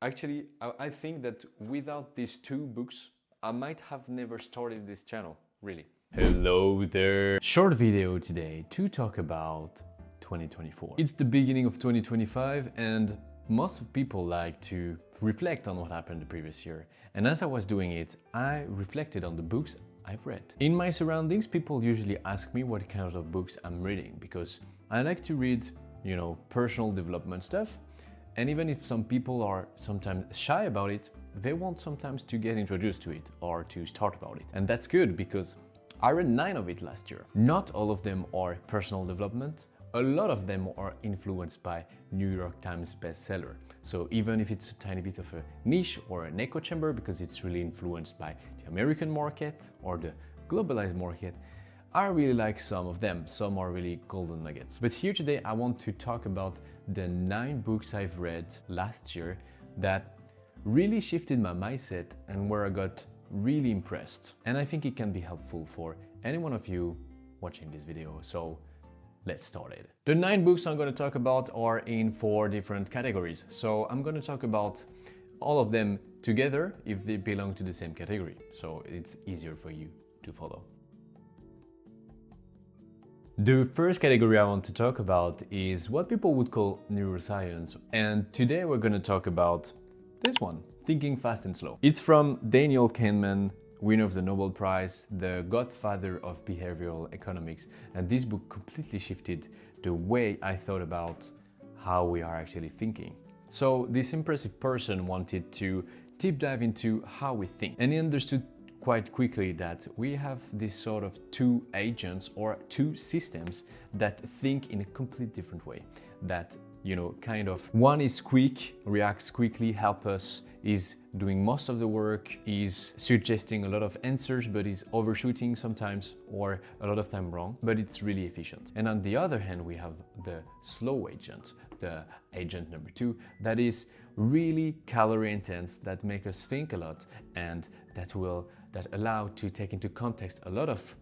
Actually, I think that without these two books, I might have never started this channel, really. Hello there! Short video today to talk about 2024. It's the beginning of 2025 and most people like to reflect on what happened the previous year. And as I was doing it, I reflected on the books I've read. In my surroundings, people usually ask me what kind of books I'm reading because I like to read, personal development stuff. And even if some people are sometimes shy about it, they want sometimes to get introduced to it or to start about it. And that's good because I read 9 of it last year. Not all of them are personal development. A lot of them are influenced by New York Times bestseller. So even if it's a tiny bit of a niche or an echo chamber because it's really influenced by the American market or the globalized market, I really like some of them. Some are really golden nuggets. But here today I want to talk about the 9 books I've read last year that really shifted my mindset and where I got really impressed. And I think it can be helpful for any one of you watching this video. So let's start it. The 9 books I'm going to talk about are in 4 different categories. So I'm going to talk about all of them together if they belong to the same category. So it's easier for you to follow. The first category I want to talk about is what people would call neuroscience. And today we're going to talk about this one, Thinking Fast and Slow. It's from Daniel Kahneman, winner of the Nobel Prize, the godfather of behavioral economics. And this book completely shifted the way I thought about how we are actually thinking. So this impressive person wanted to deep dive into how we think. And he understood quite quickly that we have this sort of 2 agents or 2 systems that think in a completely different way. That, one is quick, reacts quickly, help us, is doing most of the work, is suggesting a lot of answers, but is overshooting sometimes or a lot of time wrong, but it's really efficient. And on the other hand, we have the slow agent, the agent number 2, that is really calorie intense, that make us think a lot and that allow to take into context a lot of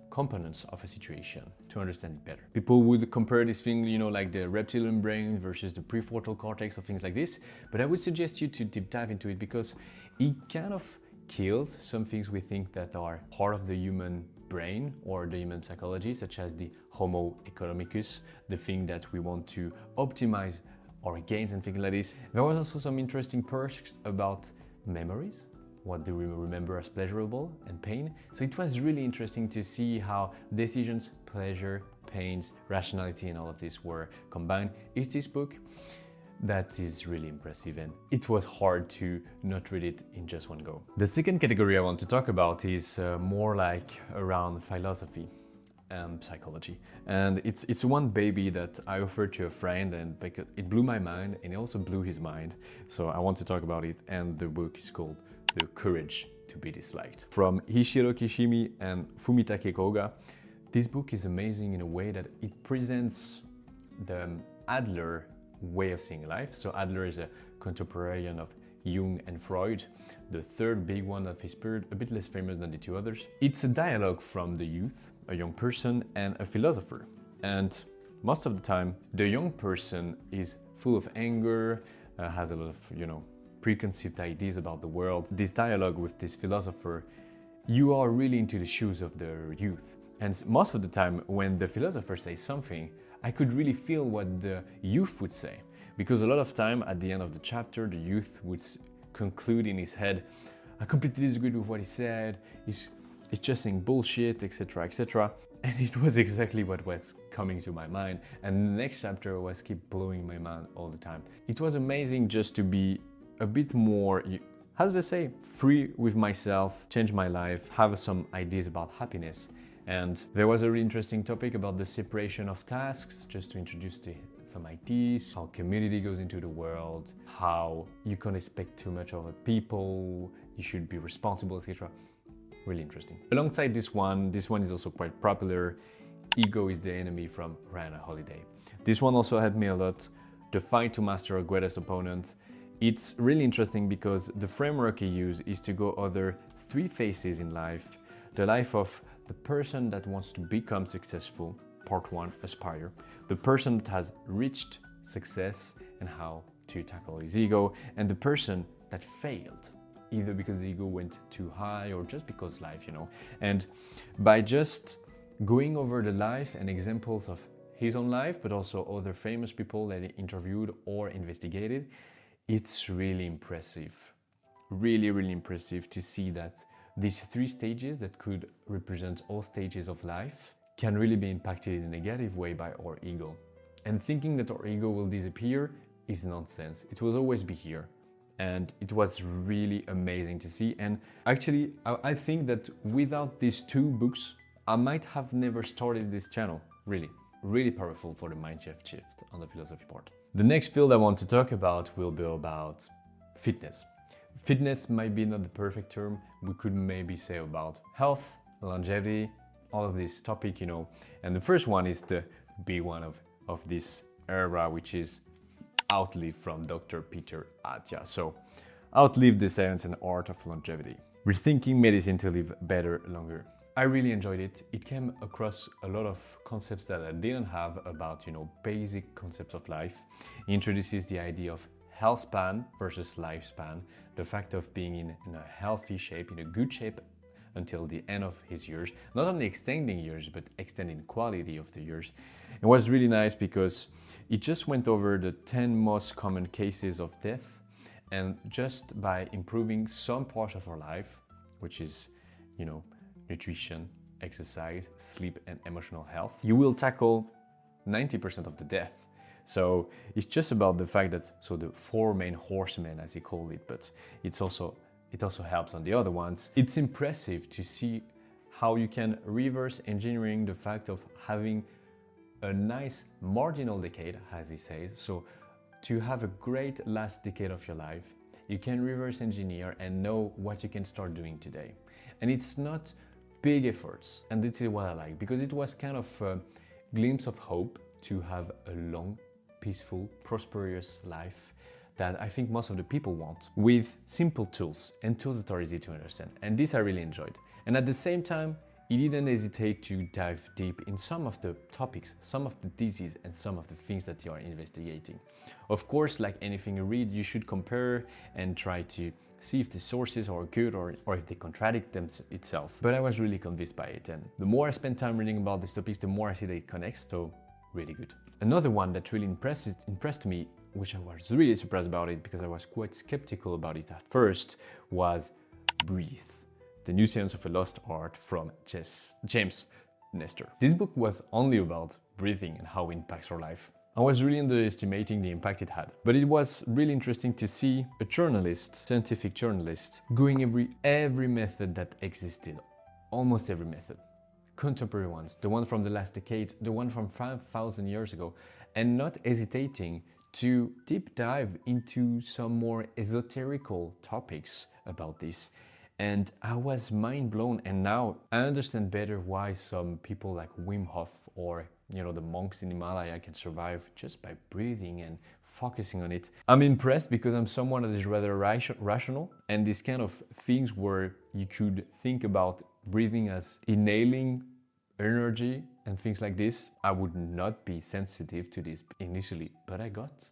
components of a situation to understand it better. People would compare this thing, like the reptilian brain versus the prefrontal cortex or things like this, but I would suggest you to deep dive into it because it kind of kills some things we think that are part of the human brain or the human psychology, such as the Homo economicus, the thing that we want to optimize our gains and things like this. There was also some interesting perks about memories. What do we remember as pleasurable and pain? So it was really interesting to see how decisions, pleasure, pains, rationality and all of this were combined. It's this book that is really impressive and it was hard to not read it in just one go. The second category I want to talk about is more like around philosophy and psychology. And it's one baby that I offered to a friend and because it blew my mind and it also blew his mind. So I want to talk about it and the book is called The Courage to be Disliked. From Hishiro Kishimi and Fumitake Koga. This book is amazing in a way that it presents the Adler way of seeing life. So Adler is a contemporarian of Jung and Freud, the third big one of his period, a bit less famous than the 2 others. It's a dialogue from the youth, a young person and a philosopher. And most of the time, the young person is full of anger, has a lot of, preconceived ideas about the world. This dialogue with this philosopher, you are really into the shoes of the youth. And most of the time when the philosopher says something, I could really feel what the youth would say. Because a lot of time at the end of the chapter, the youth would conclude in his head, I completely disagree with what he said, it's just saying bullshit, etc, etc. And it was exactly what was coming to my mind. And the next chapter was keep blowing my mind all the time. It was amazing just to be a bit more, how do they say, free with myself, change my life, have some ideas about happiness. And there was a really interesting topic about the separation of tasks, just to introduce some ideas, how community goes into the world, how you can't expect too much of people, you should be responsible, etc. Really interesting. Alongside this one is also quite popular, Ego is the Enemy from Ryan Holiday. This one also helped me a lot, The Fight to Master a Greatest Opponent. It's really interesting because the framework he used is to go over 3 phases in life. The life of the person that wants to become successful, part 1, aspire. The person that has reached success and how to tackle his ego, and the person that failed, either because the ego went too high or just because life, And by just going over the life and examples of his own life, but also other famous people that he interviewed or investigated, it's really impressive. Really, really impressive to see that these 3 stages that could represent all stages of life can really be impacted in a negative way by our ego. And thinking that our ego will disappear is nonsense. It will always be here. And it was really amazing to see. And actually, I think that without these 2 books, I might have never started this channel. Really powerful for the mind shift on the philosophy part. The next field I want to talk about will be about fitness. Fitness might be not the perfect term. We could maybe say about health, longevity, all of this topic, And the first one is the big one of this era, which is Outlive from Dr. Peter Attia. So, Outlive the Science and Art of Longevity. Rethinking medicine to live better, longer. I really enjoyed it. It came across a lot of concepts that I didn't have about, basic concepts of life. It introduces the idea of health span versus lifespan, the fact of being in a healthy shape, in a good shape until the end of his years, not only extending years, but extending quality of the years. It was really nice because it just went over the 10 most common cases of death, and just by improving some parts of our life, which is, nutrition, exercise, sleep, and emotional health, you will tackle 90% of the death. So it's just about the fact that, the 4 main horsemen, as he called it, but it also helps on the other ones. It's impressive to see how you can reverse engineering the fact of having a nice marginal decade, as he says. So to have a great last decade of your life, you can reverse engineer and know what you can start doing today. And it's not big efforts. And this is what I like, because it was kind of a glimpse of hope to have a long, peaceful, prosperous life that I think most of the people want, with simple tools and tools that are easy to understand. And this I really enjoyed. And at the same time, he didn't hesitate to dive deep in some of the topics, some of the diseases, and some of the things that you are investigating. Of course, like anything you read, you should compare and try to see if the sources are good or if they contradict them itself. But I was really convinced by it, and the more I spend time reading about these topics, the more I see that it connects, so really good. Another one that really impressed me, which I was really surprised about it because I was quite skeptical about it at first, was Breathe, the New Science of a Lost Art from James Nestor. This book was only about breathing and how it impacts our life. I was really underestimating the impact it had, but it was really interesting to see a journalist, scientific journalist, going every method that existed, almost every method. Contemporary ones, the one from the last decade, the one from 5,000 years ago, and not hesitating to deep dive into some more esoterical topics about this. And I was mind blown, and now I understand better why some people like Wim Hof or the monks in Himalaya can survive just by breathing and focusing on it. I'm impressed because I'm someone that is rather rational, and these kind of things where you could think about breathing as inhaling energy and things like this, I would not be sensitive to this initially, but I got.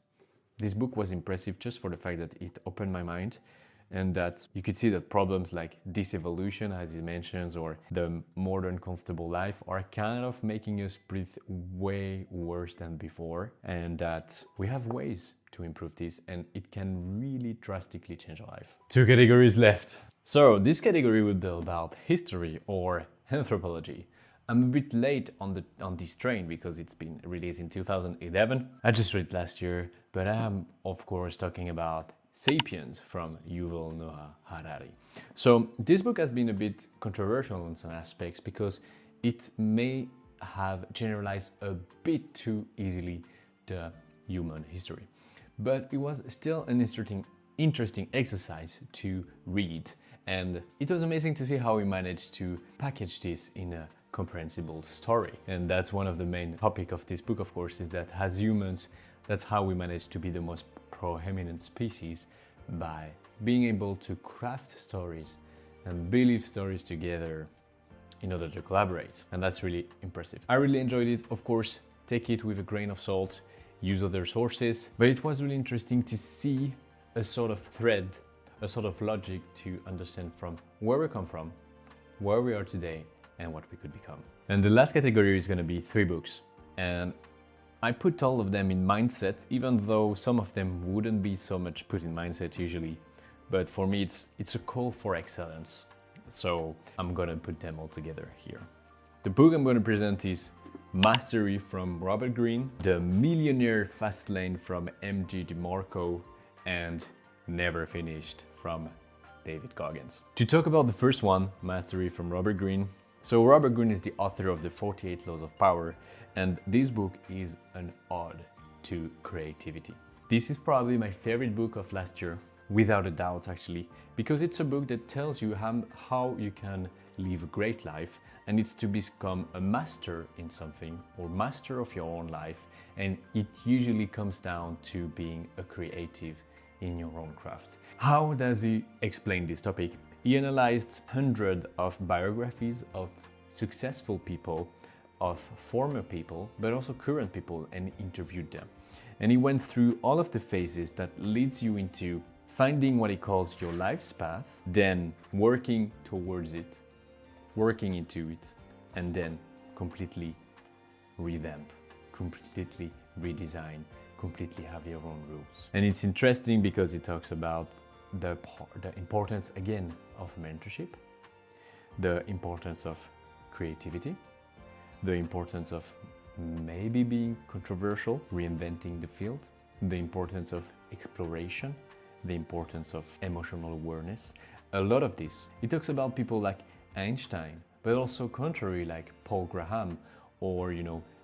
This book was impressive just for the fact that it opened my mind, and that you could see that problems like disevolution, as he mentions, or the modern comfortable life are kind of making us breathe way worse than before, and that we have ways to improve this, and it can really drastically change our life. 2 categories left. So this category would be about history or anthropology. I'm a bit late on this train because it's been released in 2011. I just read it last year, but I'm of course talking about Sapiens from Yuval Noah Harari. So this book has been a bit controversial in some aspects because it may have generalized a bit too easily the human history. But it was still an interesting exercise to read, and it was amazing to see how he managed to package this in a comprehensible story. And that's one of the main topics of this book, of course, is that as humans, that's how we manage to be the most proeminent species, by being able to craft stories and believe stories together in order to collaborate. And that's really impressive. I really enjoyed it. Of course, take it with a grain of salt. use other sources, but it was really interesting to see a sort of thread, a sort of logic to understand from where we come from, where we are today, and what we could become. And the last category is going to be 3 books. And I put all of them in mindset, even though some of them wouldn't be so much put in mindset usually. But for me, it's a call for excellence. So I'm going to put them all together here. The book I'm going to present is Mastery from Robert Greene, The Millionaire Fastlane from M.G. DeMarco, and Never Finished from David Goggins. To talk about the first one, Mastery from Robert Greene. So Robert Greene is the author of the 48 Laws of Power, and this book is an ode to creativity. This is probably my favorite book of last year, without a doubt actually, because it's a book that tells you how you can live a great life, and it's to become a master in something or master of your own life, and it usually comes down to being a creative in your own craft. How does he explain this topic? He analyzed hundreds of biographies of successful people, of former people, but also current people, and interviewed them. And he went through all of the phases that leads you into finding what he calls your life's path, then working towards it, working into it, and then completely revamp, completely redesign, completely have your own rules. And it's interesting because it talks about the importance again of mentorship, the importance of creativity, the importance of maybe being controversial, reinventing the field, the importance of exploration, the importance of emotional awareness. A lot of this. It talks about people like Einstein, but also contrary like Paul Graham or,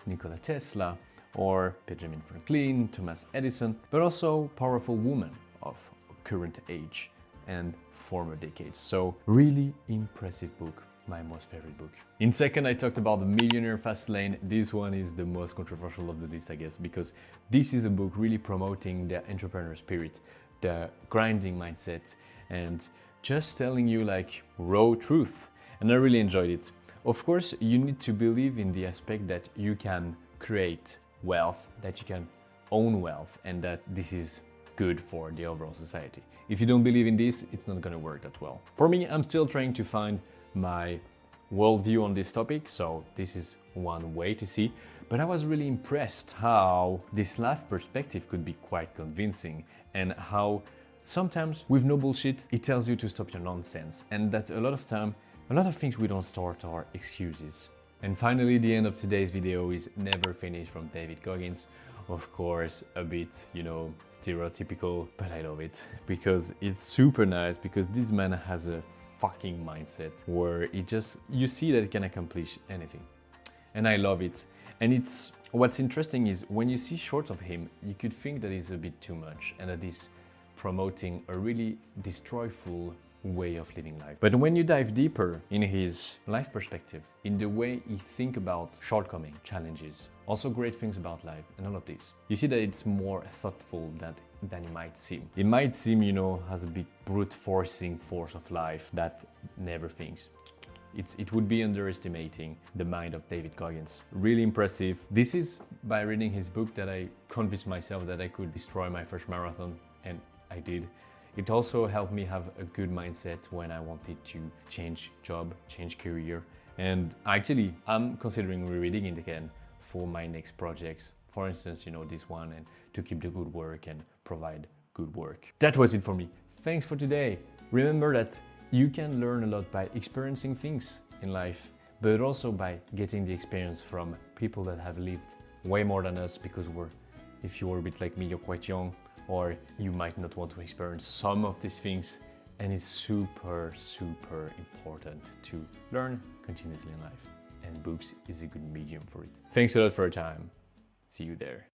Nikola Tesla or Benjamin Franklin, Thomas Edison, but also powerful women of current age and former decades. So really impressive book, my most favorite book. In second, I talked about The Millionaire Fastlane. This one is the most controversial of the list, I guess, because this is a book really promoting the entrepreneur spirit, the grinding mindset, and just telling you like raw truth. And I really enjoyed it. Of course, you need to believe in the aspect that you can create wealth, that you can own wealth, and that this is good for the overall society. If you don't believe in this, it's not going to work that well. For me, I'm still trying to find my worldview on this topic, so this is one way to see. But I was really impressed how this life perspective could be quite convincing, and how sometimes with no bullshit, it tells you to stop your nonsense, and that a lot of time, a lot of things we don't start are excuses. And finally, the end of today's video is Never Finished from David Goggins. Of course, a bit, stereotypical, but I love it because it's super nice, because this man has a fucking mindset where you see that it can accomplish anything. And I love it. And what's interesting is when you see shorts of him, you could think that he's a bit too much and that he's promoting a really destroyful way of living life. But when you dive deeper in his life perspective, in the way he thinks about shortcomings, challenges, also great things about life, and all of this, you see that it's more thoughtful than it might seem. It might seem, has a big brute forcing force of life that never thinks. It would be underestimating the mind of David Goggins. Really impressive. This is by reading his book that I convinced myself that I could destroy my first marathon, and I did. It also helped me have a good mindset when I wanted to change job, change career. And actually, I'm considering rereading it again for my next projects. For instance, this one, and to keep the good work and provide good work. That was it for me. Thanks for today. Remember that you can learn a lot by experiencing things in life, but also by getting the experience from people that have lived way more than us, because if you're a bit like me, you're quite young, or you might not want to experience some of these things, and it's super, super important to learn continuously in life. And books is a good medium for it. Thanks a lot for your time. See you there.